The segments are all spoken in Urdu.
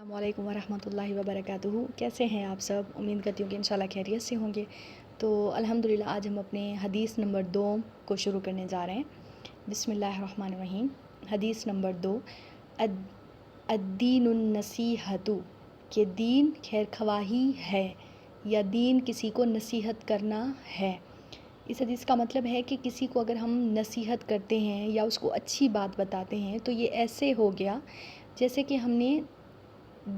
السلام علیکم ورحمۃ اللہ وبرکاتہ. کیسے ہیں آپ سب؟ امید کرتی ہوں کہ انشاءاللہ خیریت سے ہوں گے. تو الحمدللہ آج ہم اپنے حدیث نمبر 2 کو شروع کرنے جا رہے ہیں. بسم اللہ الرحمن الرحیم. حدیث نمبر 2. الدین النصیحۃ، کہ دین خیر خواہی ہے یا دین کسی کو نصیحت کرنا ہے. اس حدیث کا مطلب ہے کہ کسی کو اگر ہم نصیحت کرتے ہیں یا اس کو اچھی بات بتاتے ہیں تو یہ ایسے ہو گیا جیسے کہ ہم نے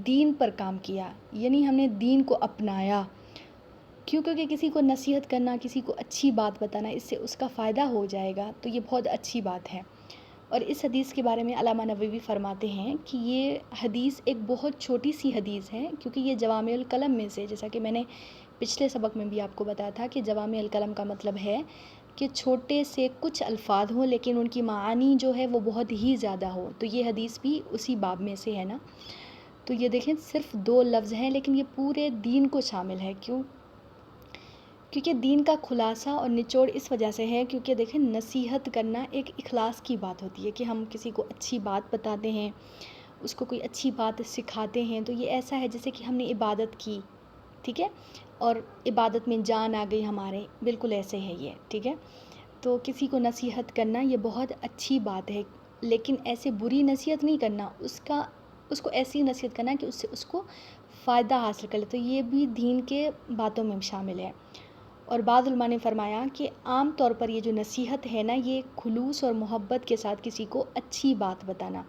دین پر کام کیا، یعنی ہم نے دین کو اپنایا. کیونکہ کسی کو نصیحت کرنا، کسی کو اچھی بات بتانا، اس سے اس کا فائدہ ہو جائے گا تو یہ بہت اچھی بات ہے. اور اس حدیث کے بارے میں علامہ نووی فرماتے ہیں کہ یہ حدیث ایک بہت چھوٹی سی حدیث ہے، کیونکہ یہ جوامع الکلم میں سے، جیسا کہ میں نے پچھلے سبق میں بھی آپ کو بتایا تھا کہ جوامع الکلم کا مطلب ہے کہ چھوٹے سے کچھ الفاظ ہوں لیکن ان کی معانی جو ہے وہ بہت ہی زیادہ ہو. تو یہ حدیث بھی اسی باب میں سے ہے نا. تو یہ دیکھیں صرف 2 لفظ ہیں لیکن یہ پورے دین کو شامل ہے. کیونکہ دین کا خلاصہ اور نچوڑ اس وجہ سے ہے کیونکہ دیکھیں نصیحت کرنا ایک اخلاص کی بات ہوتی ہے کہ ہم کسی کو اچھی بات بتاتے ہیں، اس کو کوئی اچھی بات سکھاتے ہیں. تو یہ ایسا ہے جیسے کہ ہم نے عبادت کی، ٹھیک ہے، اور عبادت میں جان آ گئی ہمارے، بالکل ایسے ہے یہ، ٹھیک ہے. تو کسی کو نصیحت کرنا یہ بہت اچھی بات ہے، لیکن ایسے بری نصیحت نہیں کرنا، اس کو ایسی نصیحت کرنا کہ اس سے اس کو فائدہ حاصل کر لے. تو یہ بھی دین کے باتوں میں شامل ہے. اور بعض علماء نے فرمایا کہ عام طور پر یہ جو نصیحت ہے نا، یہ خلوص اور محبت کے ساتھ کسی کو اچھی بات بتانا.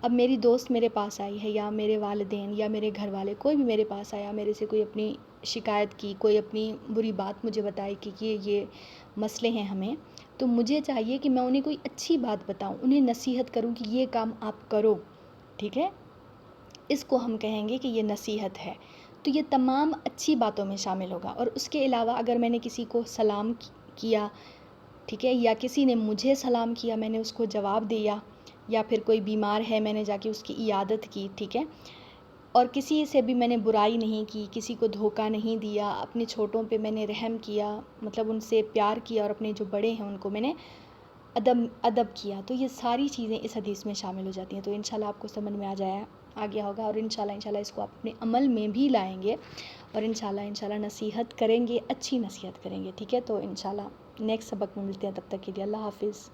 اب میری دوست میرے پاس آئی ہے یا میرے والدین یا میرے گھر والے، کوئی بھی میرے پاس آیا، میرے سے کوئی اپنی شکایت کی، کوئی اپنی بری بات مجھے بتائی کہ یہ مسئلے ہیں ہمیں، تو مجھے چاہیے کہ میں انہیں کوئی اچھی بات بتاؤں، انہیں نصیحت کروں کہ یہ کام آپ کرو، ٹھیک ہے. اس کو ہم کہیں گے کہ یہ نصیحت ہے. تو یہ تمام اچھی باتوں میں شامل ہوگا. اور اس کے علاوہ اگر میں نے کسی کو سلام کیا، ٹھیک ہے، یا کسی نے مجھے سلام کیا، میں نے اس کو جواب دیا، یا پھر کوئی بیمار ہے میں نے جا کے اس کی عیادت کی، ٹھیک ہے، اور کسی سے بھی میں نے برائی نہیں کی، کسی کو دھوکہ نہیں دیا، اپنے چھوٹوں پہ میں نے رحم کیا، مطلب ان سے پیار کیا، اور اپنے جو بڑے ہیں ان کو میں نے ادب کیا. تو یہ ساری چیزیں اس حدیث میں شامل ہو جاتی ہیں. تو انشاءاللہ آپ کو سمجھ میں آ گیا ہوگا، اور انشاءاللہ اس کو آپ اپنے عمل میں بھی لائیں گے، اور انشاءاللہ نصیحت کریں گے، اچھی نصیحت کریں گے، ٹھیک ہے. تو انشاءاللہ نیکسٹ سبق میں ملتے ہیں، تب تک کے لیے اللہ حافظ.